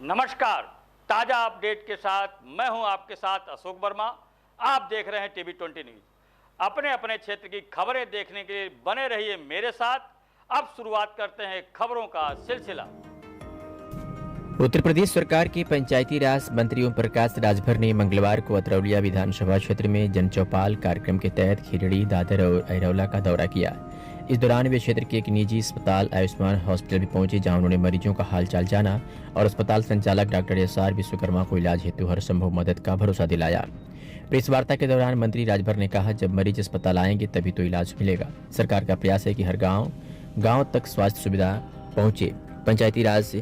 नमस्कार, ताज़ा अपडेट के साथ मैं हूं आपके साथ अशोक वर्मा। आप देख रहे हैं टीवी 20 न्यूज़। अपने अपने क्षेत्र की खबरें देखने के लिए बने रहिए मेरे साथ। अब शुरुआत करते हैं खबरों का सिलसिला। उत्तर प्रदेश सरकार के पंचायती राज मंत्री ओम प्रकाश राजभर ने मंगलवार को अतरौलिया विधानसभा क्षेत्र में जन चौपाल कार्यक्रम के तहत खिरड़ी, दादर और अहिरौला का दौरा किया। इस दौरान वे क्षेत्र के एक निजी अस्पताल आयुष्मान हॉस्पिटल भी पहुंचे, जहां उन्होंने मरीजों का हालचाल जाना और अस्पताल संचालक डॉक्टर एस.आर. विश्वकर्मा को इलाज हेतु हर संभव मदद का भरोसा दिलाया। प्रेस वार्ता के दौरान मंत्री राजभर ने कहा, जब मरीज अस्पताल आएंगे तभी तो इलाज मिलेगा। सरकार का प्रयास है कि हर गांव तक स्वास्थ्य सुविधा पहुंचे। पंचायती राज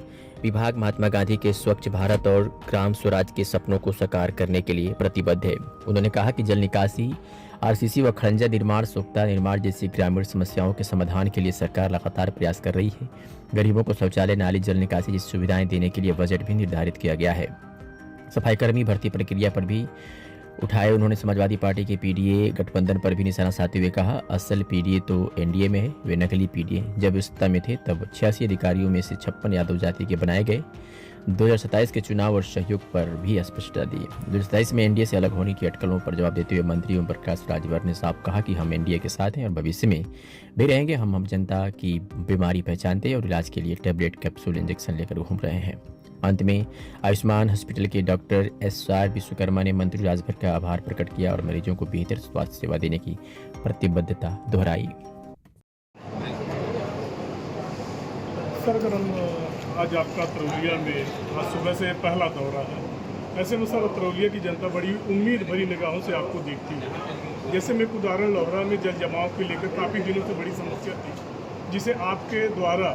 विभाग महात्मा गांधी के स्वच्छ भारत और ग्राम स्वराज के सपनों को साकार करने के लिए प्रतिबद्ध है। उन्होंने कहा कि जल निकासी, आरसीसी व खड़ंजा निर्माण, सोख्ता निर्माण जैसी ग्रामीण समस्याओं के समाधान के लिए सरकार लगातार प्रयास कर रही है। गरीबों को शौचालय, नाली, जल निकासी जैसी सुविधाएं देने के लिए बजट भी निर्धारित किया गया है। सफाईकर्मी भर्ती प्रक्रिया पर भी उठाए उन्होंने समाजवादी पार्टी के पीडीए गठबंधन पर भी निशाना साधते हुए कहा, असल पीडीए तो एनडीए में है, वे नकली पीडीए। जब सत्ता में थे तब 86 अधिकारियों में से 56 यादव जाति के बनाए गए। 2027 के चुनाव और सहयोग पर भी स्पष्टता दी। 2027 में एनडीए से अलग होने की अटकलों पर जवाब देते हुए मंत्री ओम प्रकाश राजभर ने साफ कहा कि हम एनडीए के साथ हैं और भविष्य में भी रहेंगे। हम जनता की बीमारी पहचानते हैं और इलाज के लिए टैबलेट, कैप्सूल, इंजेक्शन लेकर घूम रहे हैं। अंत में आयुष्मान हॉस्पिटल के डॉक्टर एस.आर. विश्वकर्मा ने मंत्री राजभर का आभार प्रकट किया और मरीजों को बेहतर स्वास्थ्य सेवा देने की प्रतिबद्धता दोहराई। सर, अगर हम आज आपका अतरौलिया में आज सुबह से पहला दौरा है, ऐसे में सर अतरौलिया की जनता बड़ी उम्मीद भरी निगाहों से आपको देखती है। जैसे मैं उदाहरण लोहरा में जल जमाव को लेकर काफ़ी दिनों से बड़ी समस्या थी, जिसे आपके द्वारा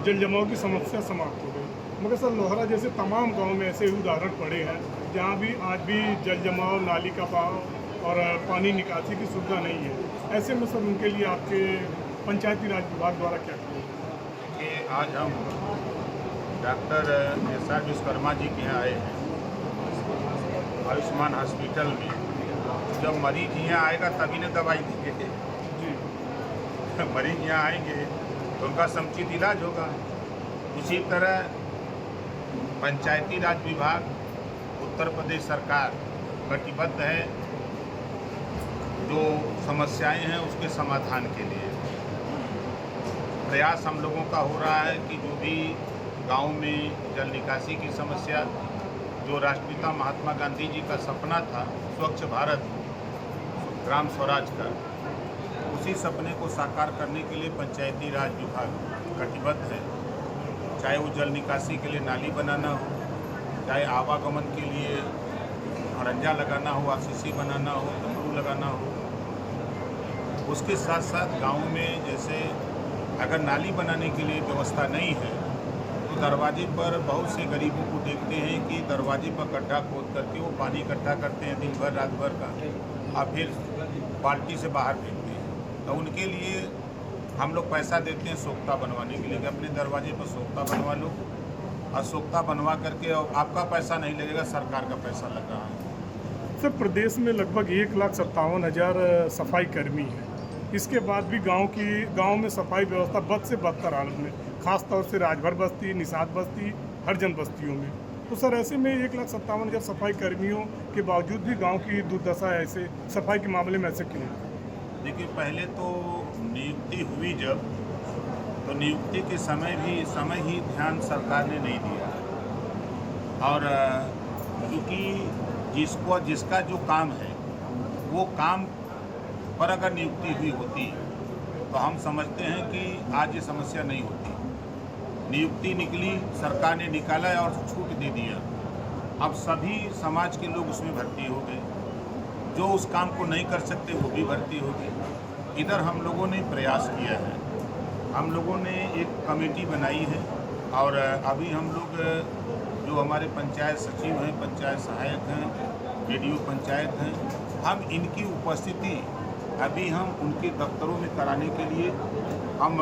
जल जमाव की समस्या समाप्त हो गई। मगर सर लोहरा जैसे तमाम गांव में ऐसे उदाहरण पड़े हैं जहां भी आज भी जल जमाव, नाली का बहाव और पानी निकासी की सुविधा नहीं है। ऐसे में सर उनके लिए आपके पंचायती राज विभाग द्वारा क्या किया? कि आज हम डॉक्टर एस.आर. विश्वकर्मा जी के यहाँ आए हैं आयुष्मान हॉस्पिटल में। जब मरीज यहाँ आएगा तभी ना दवाई देंगे जी। मरीज यहाँ आएंगे तो उनका समुचित इलाज होगा। उसी तरह पंचायती राज विभाग, उत्तर प्रदेश सरकार कटिबद्ध है जो समस्याएं हैं उसके समाधान के लिए। प्रयास हम लोगों का हो रहा है कि जो भी गांव में जल निकासी की समस्या, जो राष्ट्रपिता महात्मा गांधी जी का सपना था स्वच्छ भारत, ग्राम स्वराज का, उसी सपने को साकार करने के लिए पंचायती राज विभाग कटिबद्ध है। चाहे वो जल निकासी के लिए नाली बनाना हो, चाहे आवागमन के लिए खड़ंजा लगाना हो, आरसीसी बनाना हो, डमरू लगाना हो। उसके साथ साथ गाँव में जैसे अगर नाली बनाने के लिए व्यवस्था नहीं है तो दरवाजे पर बहुत से गरीबों को देखते हैं कि दरवाजे पर गड्ढा खोद करके वो पानी इकट्ठा करते हैं दिन भर रात भर का और फिर बाल्टी से बाहर फेंकते हैं। तो उनके लिए हम लोग पैसा देते हैं सोख्ता बनवाने के लिए कि अपने दरवाजे पर सोख्ता बनवा लो, और सोख्ता बनवा करके और आपका पैसा नहीं लगेगा, सरकार का पैसा लग रहा है। सर प्रदेश में लगभग 1,57,000 सफाई कर्मी हैं। इसके बाद भी गांव में सफाई व्यवस्था बद से बदतर हालत में, खास तौर से राजभर बस्ती, निषाद बस्ती, हरजन बस्तियों में। तो सर ऐसे में 1,57,000 सफाई कर्मियों के बावजूद भी गांव की दुर्दशा है। ऐसे सफाई के मामले में ऐसे क्यों? देखिए, पहले तो नियुक्ति हुई जब, तो नियुक्ति के समय ही ध्यान सरकार ने नहीं दिया। और क्योंकि जिसका जो काम है वो काम पर अगर नियुक्ति हुई होती तो हम समझते हैं कि आज ये समस्या नहीं होती। नियुक्ति निकली, सरकार ने निकाला और छूट दे दिया। अब सभी समाज के लोग उसमें भर्ती हो गए। जो उस काम को नहीं कर सकते वो भी भर्ती हो गए। इधर हम लोगों ने प्रयास किया है, हम लोगों ने एक कमेटी बनाई है और अभी हम लोग जो हमारे पंचायत सचिव हैं, पंचायत सहायक हैं, बीडीओ पंचायत हैं, हम इनकी उपस्थिति अभी हम उनके दफ्तरों में कराने के लिए हम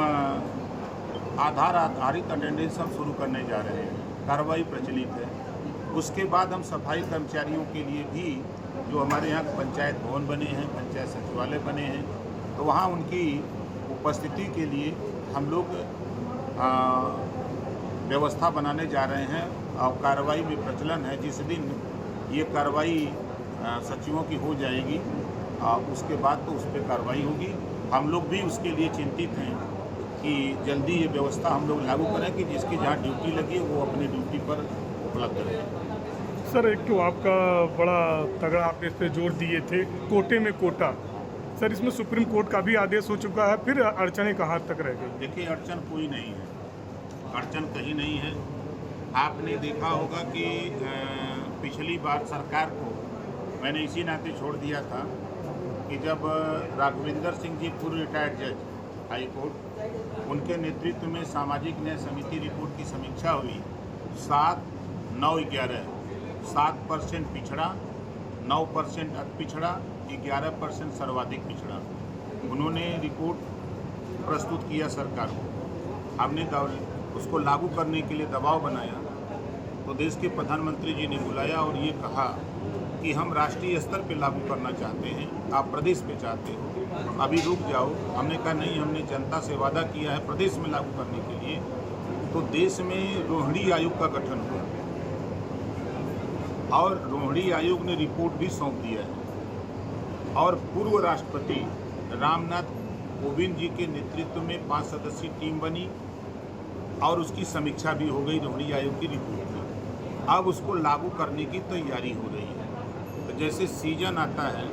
आधार आधारित अटेंडेंस हम शुरू करने जा रहे हैं। कार्रवाई प्रचलित है। उसके बाद हम सफाई कर्मचारियों के लिए भी जो हमारे यहाँ पंचायत भवन बने हैं, पंचायत सचिवालय बने हैं, तो वहाँ उनकी उपस्थिति के लिए हम लोग व्यवस्था बनाने जा रहे हैं कार्रवाई में प्रचलन है। जिस दिन ये कार्रवाई सचिवों की हो जाएगी उसके बाद तो उस पर कार्रवाई होगी। हम लोग भी उसके लिए चिंतित हैं कि जल्दी ये व्यवस्था हम लोग लागू करें कि जिसकी जहाँ ड्यूटी लगी है वो अपनी ड्यूटी पर उपलब्ध रहे। सर एक तो आपका बड़ा तगड़ा आपने इस पर जोर दिए थे कोटे में कोटा, सर इसमें सुप्रीम कोर्ट का भी आदेश हो चुका है, फिर अड़चनें कहाँ तक रह गई? देखिए अड़चन कोई नहीं है, अड़चन कहीं नहीं है। आपने देखा होगा कि पिछली बार सरकार को मैंने इसी नाते छोड़ दिया था कि जब राघवेंद्र सिंह जी पूर्व रिटायर्ड जज हाई कोर्ट, उनके नेतृत्व में सामाजिक न्याय समिति रिपोर्ट की समीक्षा हुई। 7, 9, 11 7% पिछड़ा, 9% अति पिछड़ा, 11% सर्वाधिक पिछड़ा। उन्होंने रिपोर्ट प्रस्तुत किया सरकार को। हमने उसको लागू करने के लिए दबाव बनाया तो देश के प्रधानमंत्री जी ने बुलाया और ये कहा कि हम राष्ट्रीय स्तर पे लागू करना चाहते हैं, आप प्रदेश पे चाहते हो, अभी रुक जाओ। हमने कहा नहीं, हमने जनता से वादा किया है प्रदेश में लागू करने के लिए। तो देश में रोहिणी आयोग का गठन हुआ और रोहिणी आयोग ने रिपोर्ट भी सौंप दिया है और पूर्व राष्ट्रपति रामनाथ कोविंद जी के नेतृत्व में 5 सदस्यीय टीम बनी और उसकी समीक्षा भी हो गई रोहिणी आयोग की रिपोर्ट में। अब उसको लागू करने की तैयारी हो रही है। तो जैसे सीजन आता है,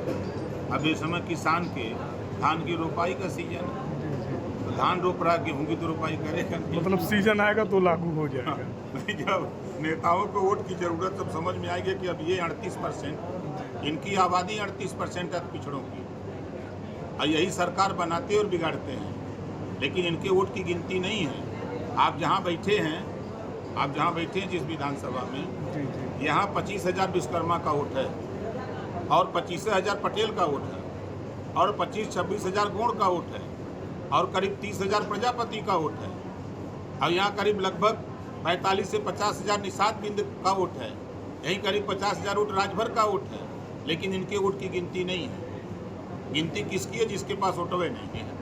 अब इस समय किसान के धान की रोपाई का सीजन है, तो धान रोप रहा, गेहूँ की तो रोपाई करेगा। मतलब सीजन आएगा तो लागू हो जाएगा। जब नेताओं को वोट की जरूरत तब समझ में आएगी कि अब ये 38%, इनकी आबादी 38% है पिछड़ों की, और यही सरकार बनाते और बिगाड़ते हैं, लेकिन इनके वोट की गिनती नहीं है। आप जहाँ बैठे हैं जिस विधानसभा में, यहाँ 25,000 विश्वकर्मा का वोट है और 25,000 पटेल का वोट है और 25-26,000 गौड़ का वोट है और करीब 30,000 प्रजापति का वोट है और यहाँ करीब लगभग 45 से 50,000 निषाद बिंद का वोट है। यहीं करीब 50,000 वोट राजभर का वोट है, लेकिन इनके वोट की गिनती नहीं है। गिनती किसकी है? जिसके पास वोटवे नहीं है।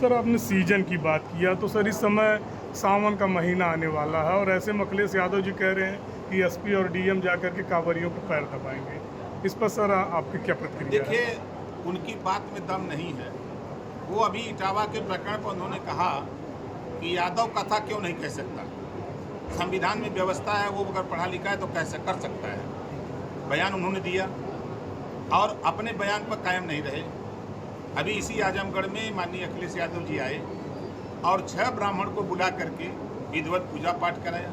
सर आपने सीजन की बात किया तो सर इस समय सावन का महीना आने वाला है और ऐसे में अखिलेश यादव जी कह रहे हैं कि एसपी और डीएम जाकर के कांवरियों को पैर दबाएंगे। इस पर सर आपकी क्या प्रतिक्रिया है? देखिए उनकी बात में दम नहीं है। वो अभी इटावा के प्रकरण पर उन्होंने कहा कि यादव कथा क्यों नहीं कह सकता, संविधान में व्यवस्था है, वो अगर पढ़ा लिखा है तो कैसे कर सकता है। बयान उन्होंने दिया और अपने बयान पर कायम नहीं रहे। अभी इसी आजमगढ़ में माननीय अखिलेश यादव जी आए और 6 ब्राह्मण को बुला करके विधिवत पूजा पाठ कराया।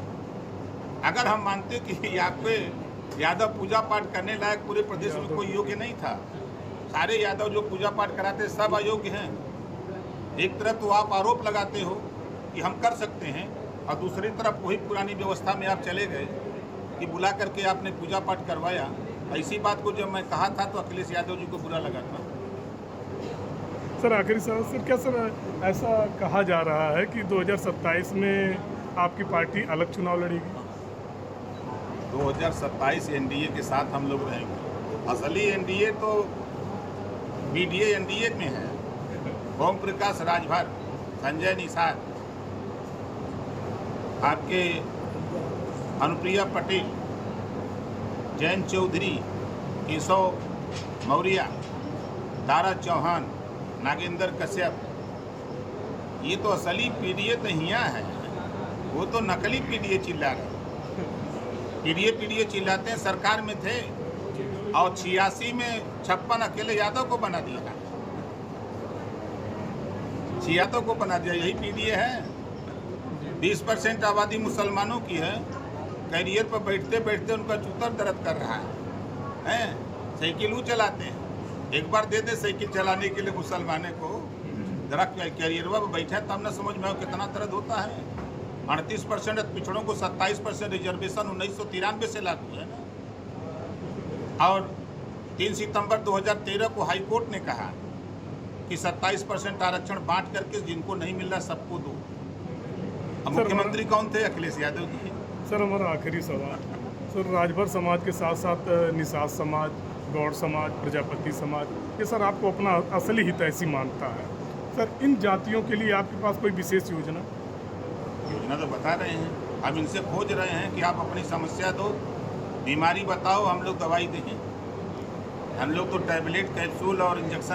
अगर हम मानते कि यादव पूजा पाठ करने लायक पूरे प्रदेश में कोई योग्य नहीं था, सारे यादव जो पूजा पाठ कराते सब अयोग्य हैं। एक तरफ तो आप आरोप लगाते हो कि हम कर सकते हैं और दूसरी तरफ वही पुरानी व्यवस्था में आप चले गए कि बुला करके आपने पूजा पाठ करवाया। ऐसी बात को जब मैं कहा था तो अखिलेश यादव जी को बुरा लगा था। सर आखिरी सर क्या सर ऐसा कहा जा रहा है कि 2027 में आपकी पार्टी अलग चुनाव लड़ेगी? 2027 एनडीए के साथ हम लोग रहेंगे। असली एनडीए तो बीडीए एनडीए में है। ओम प्रकाश राजभर, संजय निषाद, आपके अनुप्रिया पटेल, जयंत चौधरी, केशव मौर्य, दारा चौहान, नागेंद्र कश्यप, ये तो असली पीडीए तो हियाँ है। वो तो नकली पीडीए चिल्ला रहे। पीडीए चिल्लाते हैं सरकार में थे और 86 में 56 अकेले यादव को बना दिया, यादव को बना दिया। यही पीडीए है। 20% आबादी मुसलमानों की है। कैरियर पर बैठते बैठते उनका जूतर दर्द कर रहा है। साइकिल वो चलाते हैं, एक बार दे दे साइकिल चलाने के लिए मुसलमाने को, जरा कैरियर पर बैठा तब ना समझ में आओ कितना दर्द होता है। 38% पिछड़ों को 27% रिजर्वेशन 1993 से लागू है ना। और 3 सितंबर 2013 को हाई कोर्ट ने कहा कि 27% आरक्षण बांट करके जिनको नहीं मिल रहा सबको दो। अब मुख्यमंत्री कौन थे? अखिलेश यादव जी। सर हमारा आखिरी सवाल, सर राजभर समाज के साथ साथ निषाद समाज, गौड़ समाज, प्रजापति समाज, ये सर आपको अपना असली हितैषी मानता है। सर इन जातियों के लिए आपके पास कोई विशेष योजना तो बता रहे हैं। हम इनसे खोज रहे हैं कि आप अपनी समस्या दो, बीमारी बताओ, हम लोग दवाई दें। हम लोग तो टैबलेट, कैप्सूल और इंजेक्शन